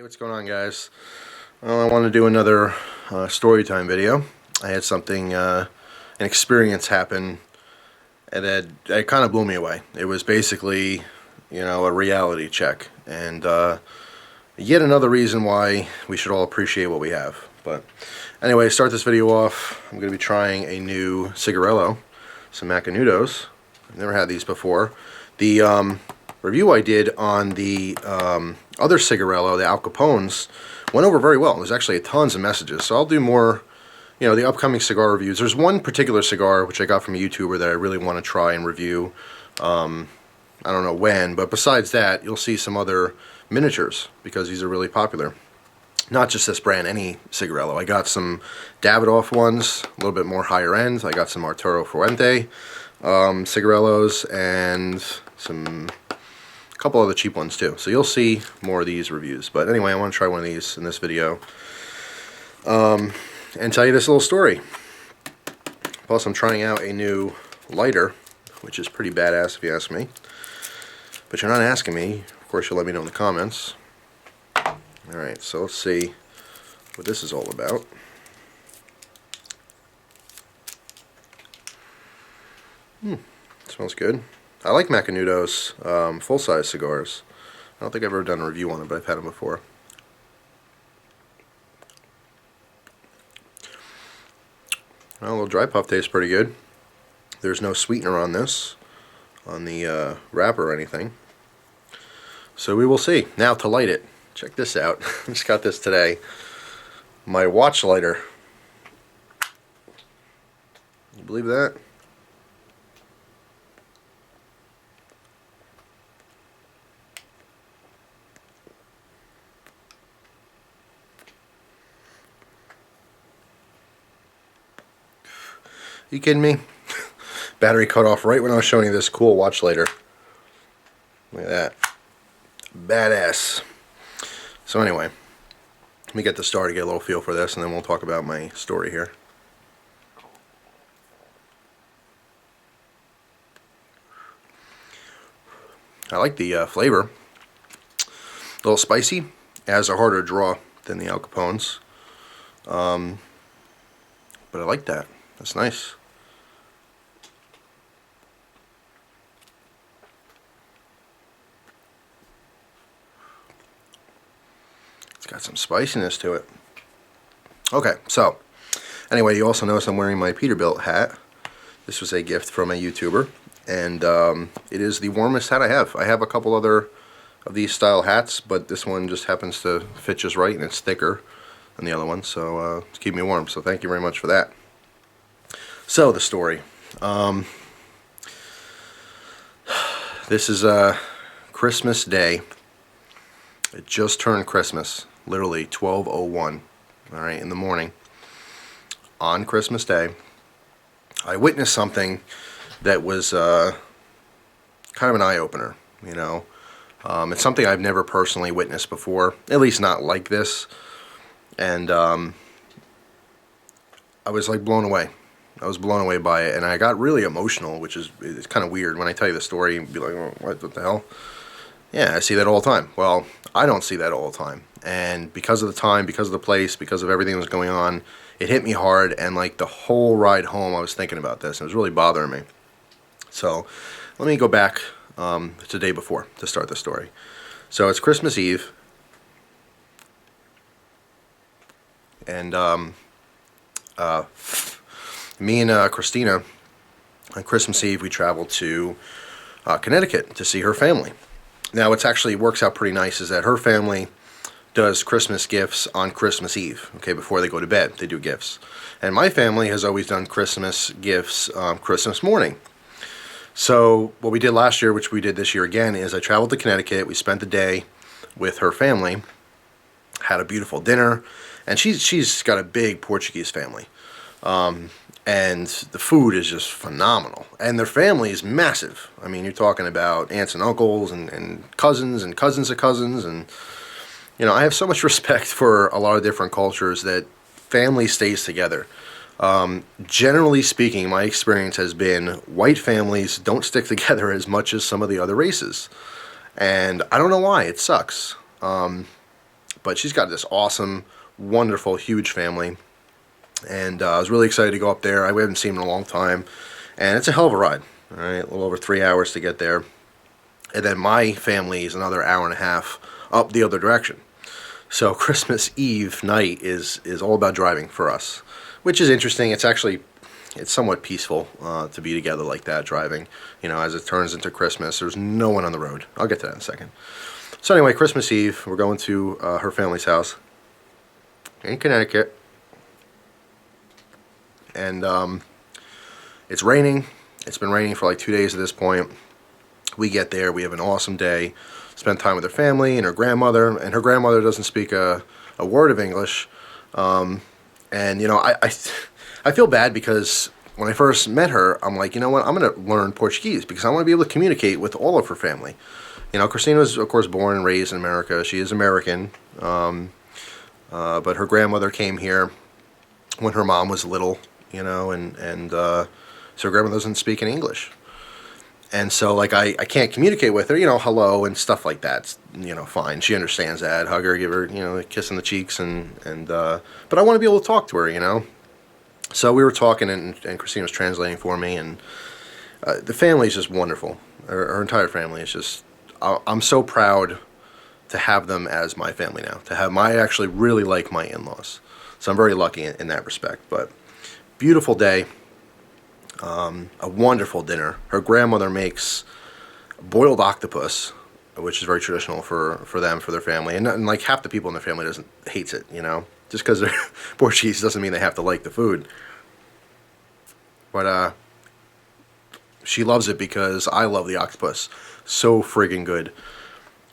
What's going on, guys? Well, I want to do another story time video. I had something, an experience happen, and it kind of blew me away. It was basically, a reality check, and yet another reason why we should all appreciate what we have. But anyway, to start this video off, I'm going to be trying a new cigarillo, some Macanudos. I've never had these before. The review I did on the other cigarillo, the Al Capones, went over very well. There's actually tons of messages, so I'll do more, the upcoming cigar reviews. There's one particular cigar which I got from a YouTuber that I really want to try and review. I don't know when, but besides that, you'll see some other miniatures because these are really popular. Not just this brand, any cigarillo. I got some Davidoff ones, a little bit more higher end. I got some Arturo Fuente cigarillos and a couple other cheap ones too. So you'll see more of these reviews. But anyway, I want to try one of these in this video and tell you this little story. Plus, I'm trying out a new lighter, which is pretty badass if you ask me. But you're not asking me. Of course, you'll let me know in the comments. Alright, so let's see what this is all about. Smells good. I like Macanudos full-size cigars. I don't think I've ever done a review on them, but I've had them before. Well, a little dry puff tastes pretty good. There's no sweetener on this, on the wrapper or anything. So we will see. Now to light it. Check this out. I just got this today. My watch lighter. You believe that? Are you kidding me? Battery cut off right when I was showing you this cool watch lighter. Look at that. Badass. So anyway, let me get this started, get a little feel for this, and then we'll talk about my story here. I like the flavor. A little spicy. It has a harder draw than the Al Capones. But I like that. That's nice. It's got some spiciness to it. Okay, so anyway, you also notice I'm wearing my Peterbilt hat. This was a gift from a YouTuber, and it is the warmest hat I have. I have a couple other of these style hats, but this one just happens to fit just right, and it's thicker than the other one, so it's keeping me warm. So thank you very much for that. So the story. This is Christmas Day. It just turned Christmas, literally 12:01. All right, in the morning on Christmas Day, I witnessed something that was kind of an eye-opener. It's something I've never personally witnessed before, at least not like this, and I was like blown away. I was blown away by it, and I got really emotional, which is it's kind of weird. When I tell you the story, you'd be like, oh, what the hell? Yeah, I see that all the time. Well, I don't see that all the time. And because of the time, because of the place, because of everything that was going on, it hit me hard, and like the whole ride home, I was thinking about this, and it was really bothering me. So let me go back to the day before to start the story. So it's Christmas Eve, and me and Christina, on Christmas Eve, we traveled to Connecticut to see her family. Now, it actually works out pretty nice is that her family does Christmas gifts on Christmas Eve, okay, before they go to bed. They do gifts. And my family has always done Christmas gifts Christmas morning. So what we did last year, which we did this year again, is I traveled to Connecticut. We spent the day with her family, had a beautiful dinner, and she's got a big Portuguese family. And the food is just phenomenal. And their family is massive. I mean, you're talking about aunts and uncles and cousins of cousins. And, I have so much respect for a lot of different cultures that family stays together. Generally speaking, my experience has been white families don't stick together as much as some of the other races. And I don't know why. It sucks. But she's got this awesome, wonderful, huge family. And I was really excited to go up there. I haven't seen them in a long time. And it's a hell of a ride. All right, a little over 3 hours to get there. And then my family is another hour and a half up the other direction. So Christmas Eve night is all about driving for us, which is interesting. It's somewhat peaceful to be together like that, driving. You know, as it turns into Christmas, there's no one on the road. I'll get to that in a second. So anyway, Christmas Eve, we're going to her family's house in Connecticut. And it's raining. It's been raining for like 2 days at this point. We get there. We have an awesome day. Spend time with her family and her grandmother. And her grandmother doesn't speak a word of English. And, you know, I feel bad because when I first met her, I'm like, you know what? I'm going to learn Portuguese because I want to be able to communicate with all of her family. You know, Christina was, of course, born and raised in America. She is American. But her grandmother came here when her mom was little, you know, and so her grandmother doesn't speak in English. And so, like, I can't communicate with her, you know, hello and stuff like that. It's, you know, fine. She understands that. Hug her, give her, you know, a kiss on the cheeks, but I want to be able to talk to her, you know. So we were talking, and Christina was translating for me, and the family is just wonderful. Her entire family is just, I'm so proud to have them as my family now. I actually really like my in-laws. So I'm very lucky in that respect. But beautiful day. A wonderful dinner. Her grandmother makes boiled octopus, which is very traditional for them, for their family. And like half the people in their family hates it, you know. Just because they're Portuguese doesn't mean they have to like the food. But she loves it because I love the octopus. So friggin' good.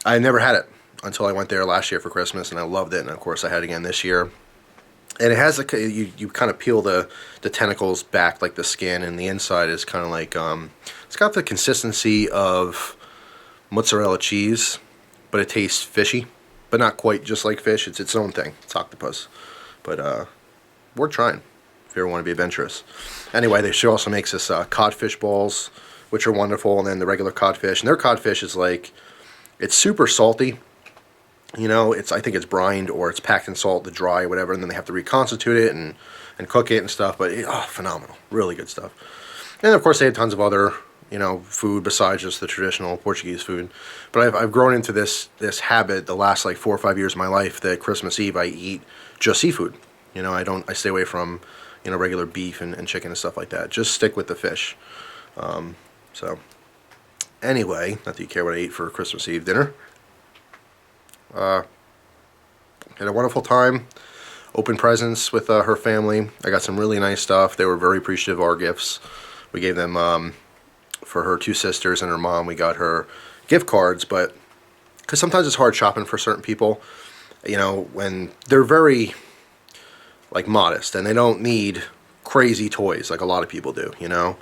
I never had it until I went there last year for Christmas, and I loved it. And of course, I had it again this year. And it has you kind of peel the tentacles back, like the skin, and the inside is kind of like it's got the consistency of mozzarella cheese, but it tastes fishy, but not quite just like fish. It's its own thing. It's octopus, but worth trying if you ever want to be adventurous. Anyway, she also makes this codfish balls, which are wonderful, and then the regular codfish. And their codfish is like, it's super salty. You know, I think it's brined or it's packed in salt to dry or whatever, and then they have to reconstitute it and cook it and stuff. But phenomenal, really good stuff. And of course, they had tons of other, you know, food besides just the traditional Portuguese food. But I've grown into this habit the last like 4 or 5 years of my life that Christmas Eve I eat just seafood. You know, I stay away from, you know, regular beef and chicken and stuff like that. Just stick with the fish. So anyway, not that you care what I ate for Christmas Eve dinner. Had a wonderful time. Open presents with her family. I got some really nice stuff. They were very appreciative of our gifts. We gave them, for her 2 sisters and her mom, we got her gift cards, but because sometimes it's hard shopping for certain people, you know, when they're very, like, modest and they don't need crazy toys like a lot of people do, you know.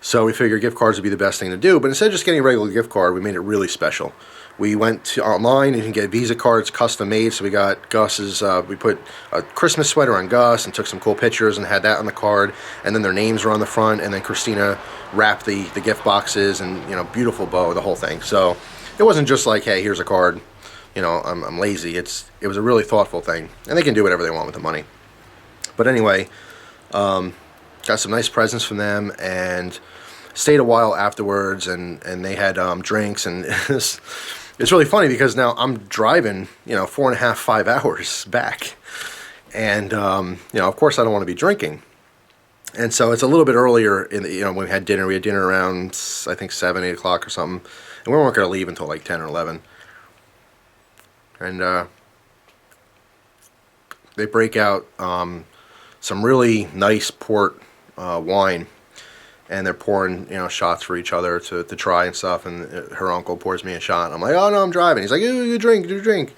So we figured gift cards would be the best thing to do, but instead of just getting a regular gift card, we made it really special. We went to online and you can get Visa cards custom made. So we got Gus's, we put a Christmas sweater on Gus and took some cool pictures and had that on the card. And then their names were on the front. And then Christina wrapped the gift boxes and, you know, beautiful bow, the whole thing. So it wasn't just like, hey, here's a card. You know, I'm lazy. It was a really thoughtful thing. And they can do whatever they want with the money. But anyway, got some nice presents from them and stayed a while afterwards. And they had drinks and it's really funny because now I'm driving, you know, 4.5, 5 hours back. And, you know, of course I don't want to be drinking. And so it's a little bit earlier in the, you know, when we had dinner around, I think 7, 8 o'clock or something. And we weren't going to leave until like 10 or 11. And, they break out, some really nice port, wine. And they're pouring, you know, shots for each other to try and stuff. And her uncle pours me a shot. I'm like, oh no, I'm driving. He's like, you drink. I'm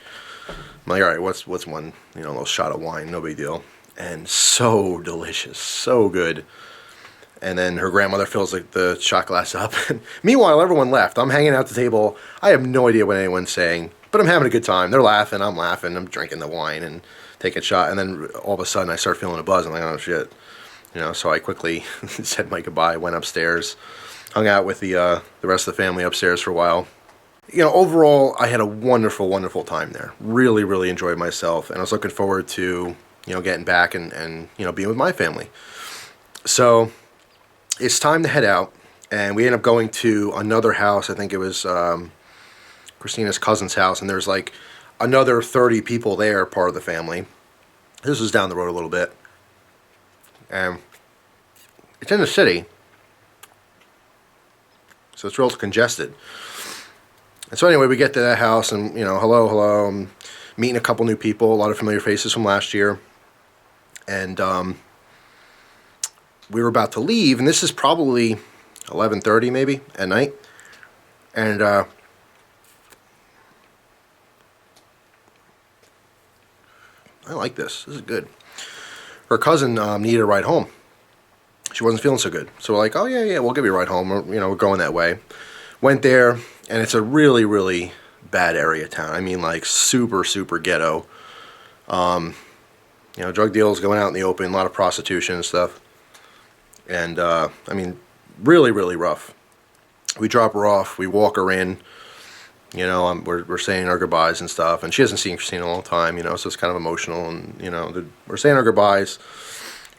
like, all right, what's one, you know, little shot of wine? No big deal. And so delicious, so good. And then her grandmother fills like the shot glass up. And meanwhile, everyone left. I'm hanging out at the table. I have no idea what anyone's saying, but I'm having a good time. They're laughing. I'm laughing. I'm drinking the wine and taking a shot. And then all of a sudden, I start feeling a buzz. I'm like, oh shit. You know, so I quickly said my goodbye, went upstairs, hung out with the rest of the family upstairs for a while. overall, I had a wonderful, wonderful time there. Really, really enjoyed myself, and I was looking forward to, getting back and being with my family. So it's time to head out, and we end up going to another house. I think it was Christina's cousin's house, and there's like another 30 people there, part of the family. This was down the road a little bit, and it's in the city, so it's real congested. And so anyway, we get to that house, and hello, hello. I'm meeting a couple new people, a lot of familiar faces from last year, and we were about to leave, and this is probably 11:30 maybe at night, and I like this. This is good. Her cousin needed a ride home. She wasn't feeling so good, so we're like, oh yeah, we'll give you a ride home. We're going that way. Went there, and it's a really, really bad area town. I mean, like super, super ghetto. Drug deals going out in the open, a lot of prostitution and stuff. And I mean, really, really rough. We drop her off. We walk her in. We're saying our goodbyes and stuff, and she hasn't seen Christina in a long time. So it's kind of emotional, and we're saying our goodbyes.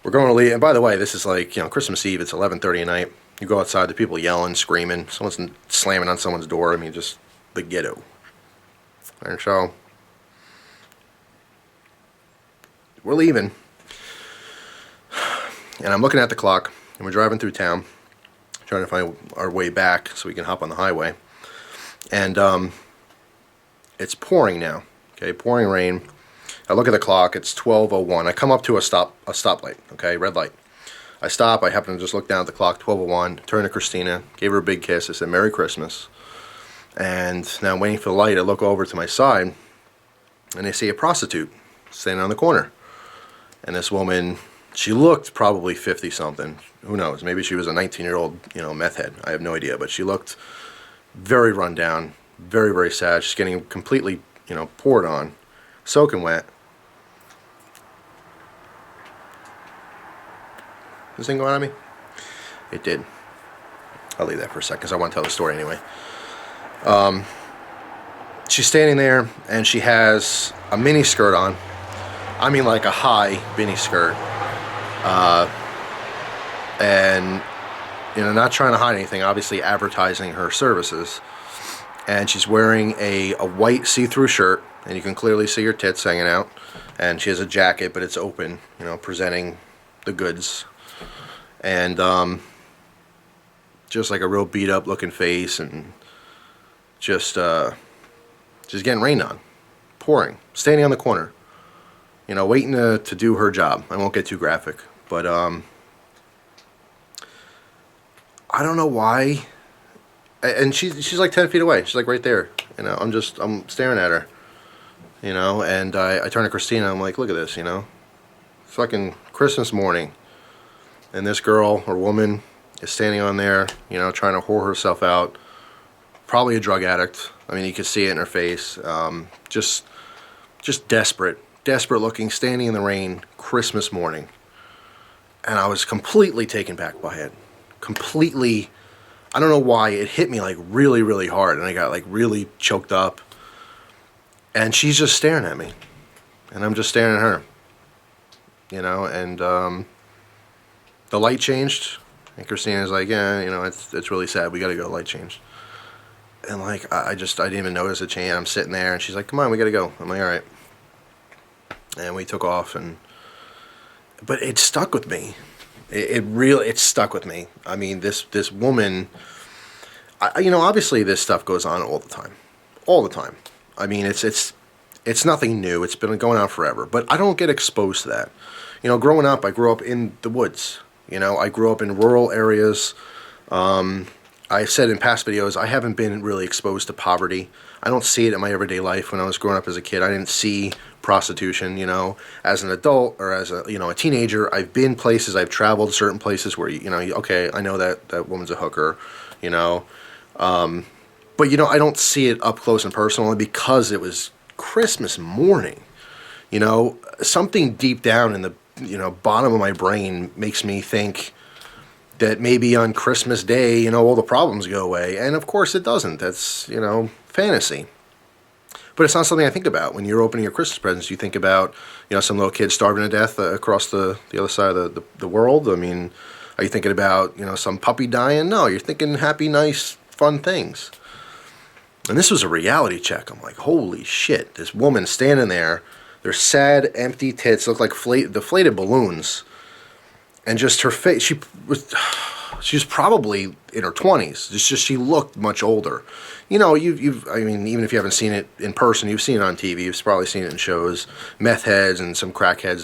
We're going to leave, and by the way, this is like Christmas Eve. It's 11:30 at night. You go outside, the people yelling, screaming, someone's slamming on someone's door. I mean, just the ghetto. And so we're leaving, and I'm looking at the clock, and we're driving through town, trying to find our way back so we can hop on the highway. And it's pouring now. Okay, pouring rain. I look at the clock. It's 12:01. I come up to a stoplight. Okay, red light. I stop. I happen to just look down at the clock. 12:01. Turn to Christina. Gave her a big kiss. I said, "Merry Christmas." And now I'm waiting for the light. I look over to my side, and I see a prostitute standing on the corner. And this woman, she looked probably 50 something. Who knows? Maybe she was a 19-year-old, meth head. I have no idea. But she looked very run down, very, very sad. She's getting completely, poured on, soaking wet. This thing going on me? It did. I'll leave that for a second because I want to tell the story anyway. She's standing there, and she has a mini skirt on. I mean, like a high mini skirt. And not trying to hide anything, obviously advertising her services. And she's wearing a white see-through shirt, and you can clearly see her tits hanging out. And she has a jacket, but it's open, presenting the goods. And just like a real beat-up looking face, and just getting rained on, pouring, standing on the corner, waiting to do her job. I won't get too graphic, but I don't know why. And she's like 10 feet away. She's like right there. I'm staring at her. And I turn to Christina. I'm like, look at this. Fucking Christmas morning, and this girl or woman is standing on there. Trying to whore herself out. Probably a drug addict. I mean, you could see it in her face. Just desperate looking, standing in the rain, Christmas morning. And I was completely taken back by it. Completely, I don't know why, it hit me like really, really hard, and I got like really choked up. And she's just staring at me, and I'm just staring at her. And the light changed, and Christina's like, yeah, it's really sad. We got to go. Light changed. And like, I didn't even notice it change. I'm sitting there, and she's like, come on, we got to go. I'm like, all right. And we took off, but it stuck with me. It stuck with me. I mean, this woman, obviously this stuff goes on all the time. I mean, it's nothing new. It's been going on forever, but I don't get exposed to that. Growing up, I grew up in the woods. I grew up in rural areas. I've said in past videos, I haven't been really exposed to poverty. I don't see it in my everyday life. When I was growing up as a kid, I didn't see prostitution, as an adult or as a teenager. I've been places, I've traveled certain places where, okay, I know that woman's a hooker, but, I don't see it up close and personal because it was Christmas morning. Something deep down in the, bottom of my brain makes me think that maybe on Christmas Day, all the problems go away. And of course it doesn't. That's, fantasy. But it's not something I think about. When you're opening your Christmas presents, you think about, some little kid starving to death across the other side of the world. I mean, are you thinking about, some puppy dying? No, you're thinking happy, nice, fun things. And this was a reality check. I'm like, holy shit, this woman standing there, their sad, empty tits look like deflated balloons. And just her face, she's probably in her 20s. It's just she looked much older. I mean, even if you haven't seen it in person, you've seen it on TV. You've probably seen it in shows. Meth heads and some crackheads,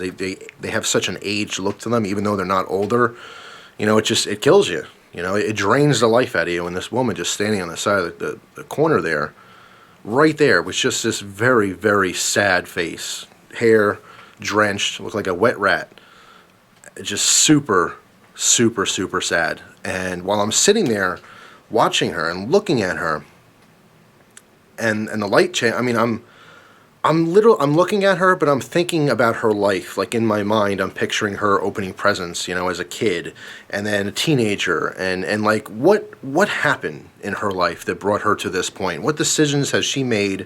they have such an aged look to them, even though they're not older. It kills you. It drains the life out of you. And this woman just standing on the side of the corner there, right there, was just this very, very sad face. Hair drenched, looked like a wet rat. Just super, super, super sad. And while I'm sitting there watching her and looking at her, and the light change, I mean, I'm looking at her, but I'm thinking about her life. Like in my mind, I'm picturing her opening presents, as a kid, and then a teenager, and like what happened in her life that brought her to this point? What decisions has she made?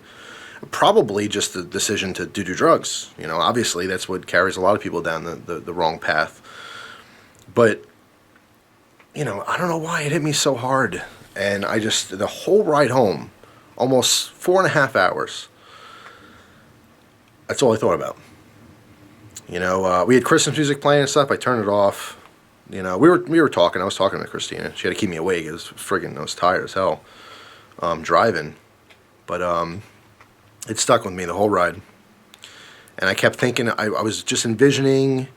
Probably just the decision to do drugs. Obviously that's what carries a lot of people down the wrong path. But, I don't know why it hit me so hard. And the whole ride home, almost 4.5 hours, that's all I thought about. We had Christmas music playing and stuff. I turned it off. We were talking. I was talking to Christina. She had to keep me awake. I was tired as hell driving. But it stuck with me the whole ride. And I kept thinking, I was just envisioning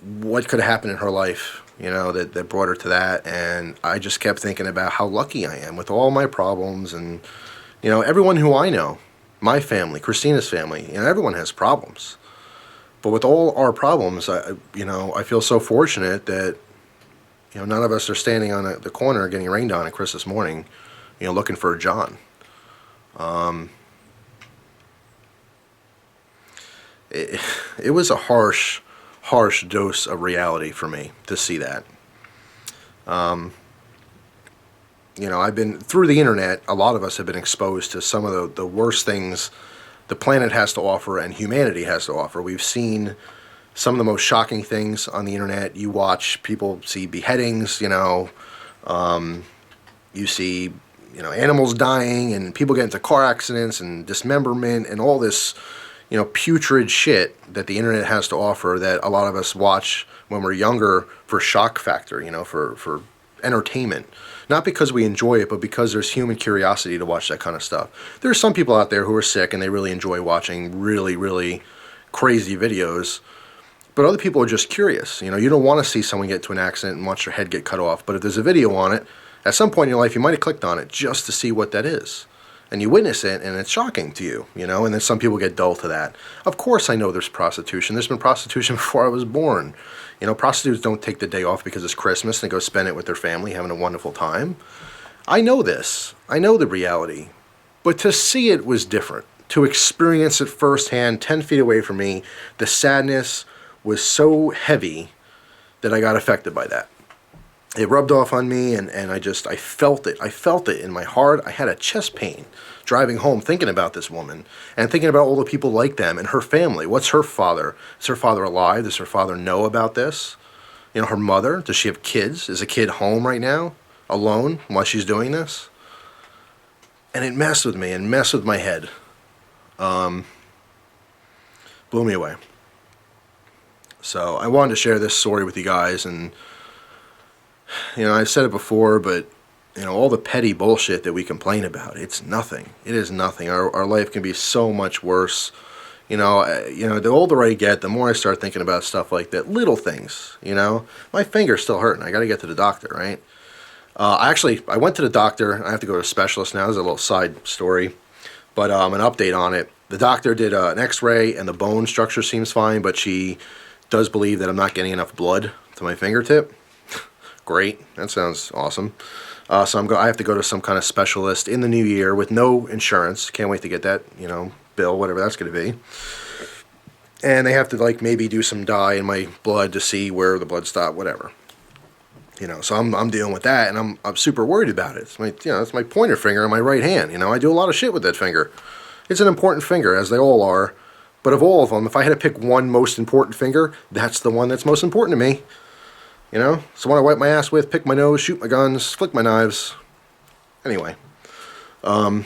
what could have happened in her life, that brought her to that. And I just kept thinking about how lucky I am with all my problems. And, everyone who I know, my family, Christina's family, everyone has problems. But with all our problems, I feel so fortunate that, none of us are standing on the corner getting rained on at Christmas morning, looking for a John. It was a harsh dose of reality for me to see that. I've been through the internet. A lot of us have been exposed to some of the worst things the planet has to offer and humanity has to offer. We've seen some of the most shocking things on the internet. You watch people see beheadings, you see, animals dying and people get into car accidents and dismemberment and all this, putrid shit that the internet has to offer that a lot of us watch when we're younger for shock factor, for entertainment. Not because we enjoy it, but because there's human curiosity to watch that kind of stuff. There are some people out there who are sick and they really enjoy watching really, really crazy videos. But other people are just curious. You don't want to see someone get into an accident and watch their head get cut off. But if there's a video on it, at some point in your life, you might have clicked on it just to see what that is. And you witness it, and it's shocking to you, and then some people get dull to that. Of course I know there's prostitution. There's been prostitution before I was born. Prostitutes don't take the day off because it's Christmas and they go spend it with their family having a wonderful time. I know this. I know the reality. But to see it was different. To experience it firsthand, 10 feet away from me, the sadness was so heavy that I got affected by that. It rubbed off on me, and I felt it. I felt it in my heart. I had a chest pain driving home thinking about this woman and thinking about all the people like them and her family. What's her father? Is her father alive? Does her father know about this? Her mother, does she have kids? Is a kid home right now, alone, while she's doing this? And it messed with me and messed with my head. Blew me away. So I wanted to share this story with you guys, and I've said it before, but all the petty bullshit that we complain about, it's nothing. It is nothing. Our life can be so much worse. The older I get, the more I start thinking about stuff like that. Little things, My finger's still hurting. I got to get to the doctor, right? I went to the doctor. I have to go to a specialist now. This is a little side story, but an update on it. The doctor did an x-ray, and the bone structure seems fine, but she does believe that I'm not getting enough blood to my fingertip. Great. That sounds awesome. So I have to go to some kind of specialist in the new year with no insurance. Can't wait to get that, bill, whatever that's going to be. And they have to maybe do some dye in my blood to see where the blood stopped, whatever. So I'm dealing with that, and I'm super worried about it. It's my pointer finger on my right hand. I do a lot of shit with that finger. It's an important finger, as they all are. But of all of them, if I had to pick one most important finger, that's the one that's most important to me. So when I wipe my ass with, pick my nose, shoot my guns, flick my knives. Anyway, so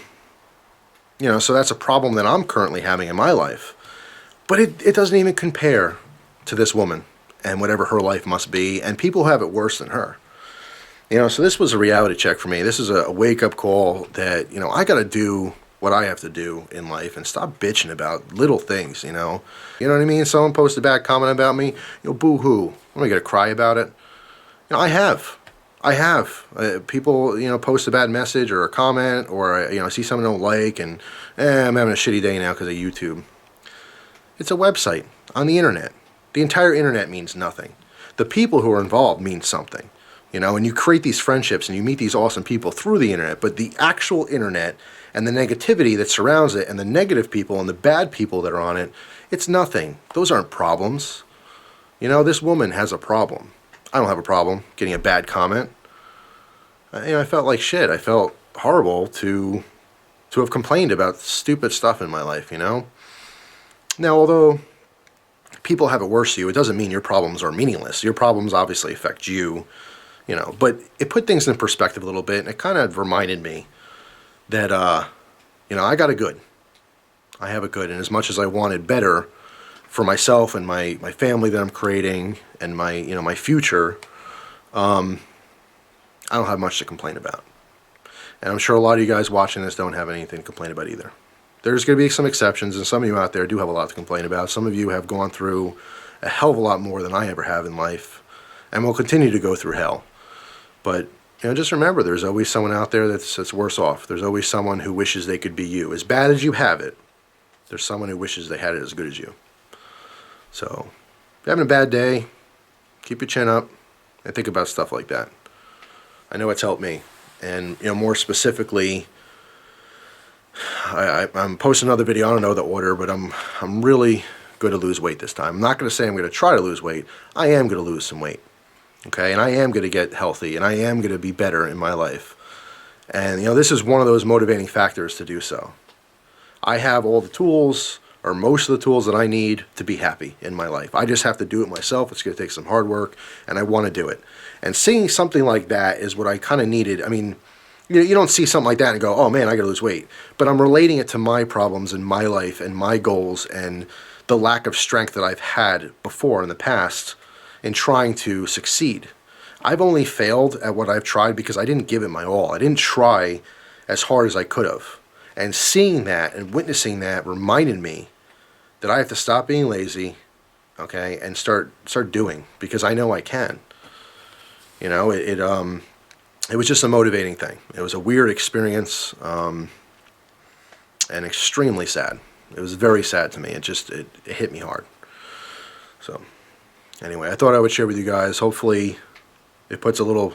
that's a problem that I'm currently having in my life. But it doesn't even compare to this woman and whatever her life must be, and people who have it worse than her. So this was a reality check for me. This is a wake-up call that, I got to do what I have to do in life and stop bitching about little things, You know what I mean? Someone posted a bad comment about me, boo-hoo. Am I going to cry about it? I have. People, post a bad message or a comment, or, I see something I don't like, and, I'm having a shitty day now because of YouTube. It's a website on the internet. The entire internet means nothing. The people who are involved mean something. And you create these friendships and you meet these awesome people through the internet, but the actual internet and the negativity that surrounds it and the negative people and the bad people that are on it, it's nothing. Those aren't problems. This woman has a problem. I don't have a problem getting a bad comment. I felt like shit. I felt horrible to have complained about stupid stuff in my life, Now, although people have it worse than you, it doesn't mean your problems are meaningless. Your problems obviously affect you, but it put things in perspective a little bit, and it kind of reminded me that, I got it good. I have it good, and as much as I wanted better for myself and my family that I'm creating and my future, I don't have much to complain about. And I'm sure a lot of you guys watching this don't have anything to complain about either. There's going to be some exceptions, and some of you out there do have a lot to complain about. Some of you have gone through a hell of a lot more than I ever have in life, and will continue to go through hell. But just remember, there's always someone out there that's worse off. There's always someone who wishes they could be you. As bad as you have it, there's someone who wishes they had it as good as you. So, if you're having a bad day, keep your chin up and think about stuff like that. I know it's helped me. And, more specifically, I'm posting another video. I don't know the order, but I'm really going to lose weight this time. I'm not going to say I'm going to try to lose weight. I am going to lose some weight. Okay? And I am going to get healthy, and I am going to be better in my life. And, this is one of those motivating factors to do so. I have all the tools, or most of the tools that I need to be happy in my life. I just have to do it myself. It's going to take some hard work, and I want to do it. And seeing something like that is what I kind of needed. I mean, you don't see something like that and go, oh man, I got to lose weight. But I'm relating it to my problems in my life and my goals and the lack of strength that I've had before in the past in trying to succeed. I've only failed at what I've tried because I didn't give it my all. I didn't try as hard as I could have. And seeing that and witnessing that reminded me that I have to stop being lazy, okay, and start doing, because I know I can. It was just a motivating thing. It was a weird experience, and extremely sad. It was very sad to me. It hit me hard. So, anyway, I thought I would share with you guys. Hopefully, it puts a little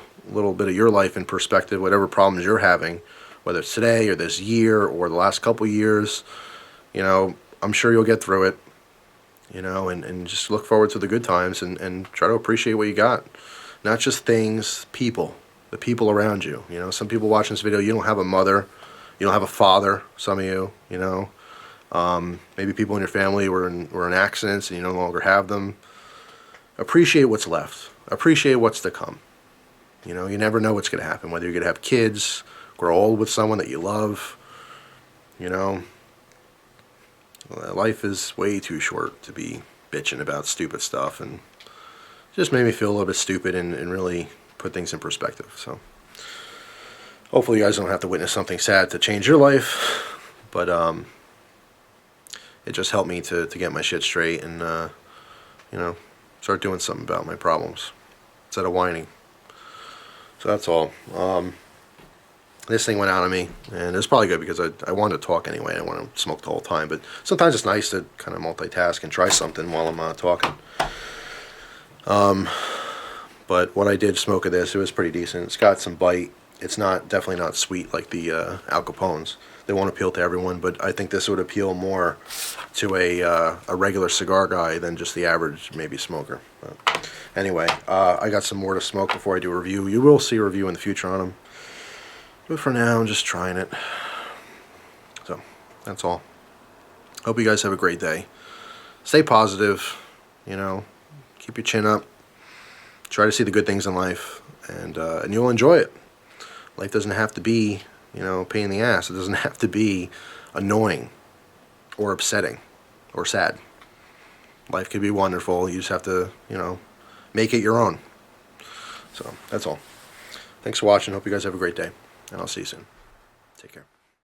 bit of your life in perspective. Whatever problems you're having, whether it's today or this year or the last couple years, I'm sure you'll get through it. And just look forward to the good times and try to appreciate what you got. Not just things, people. The people around you. Some people watching this video, you don't have a mother, you don't have a father, some of you, maybe people in your family were in accidents and you no longer have them. Appreciate what's left. Appreciate what's to come. You never know what's going to happen, whether you're going to have kids, grow old with someone that you love. Life is way too short to be bitching about stupid stuff, and just made me feel a little bit stupid and really put things in perspective. So hopefully you guys don't have to witness something sad to change your life, but it just helped me to get my shit straight and start doing something about my problems instead of whining. So that's all. This thing went out on me, and it's probably good because I wanted to talk anyway. I didn't want to smoke the whole time, but sometimes it's nice to kind of multitask and try something while I'm talking. But what I did smoke of this, it was pretty decent. It's got some bite. It's definitely not sweet like the Al Capone's. they won't appeal to everyone, but I think this would appeal more to a regular cigar guy than just the average maybe smoker. But anyway, I got some more to smoke before I do a review. You will see a review in the future on them, but for now I'm just trying it. So that's all. Hope you guys have a great day. Stay positive, you know, keep your chin up, try to see the good things in life, and you'll enjoy it. Life doesn't have to be, you know, a pain in the ass. It doesn't have to be annoying or upsetting or sad. Life could be wonderful. You just have to, you know, make it your own. So that's all. Thanks for watching. Hope you guys have a great day, and I'll see you soon. Take care.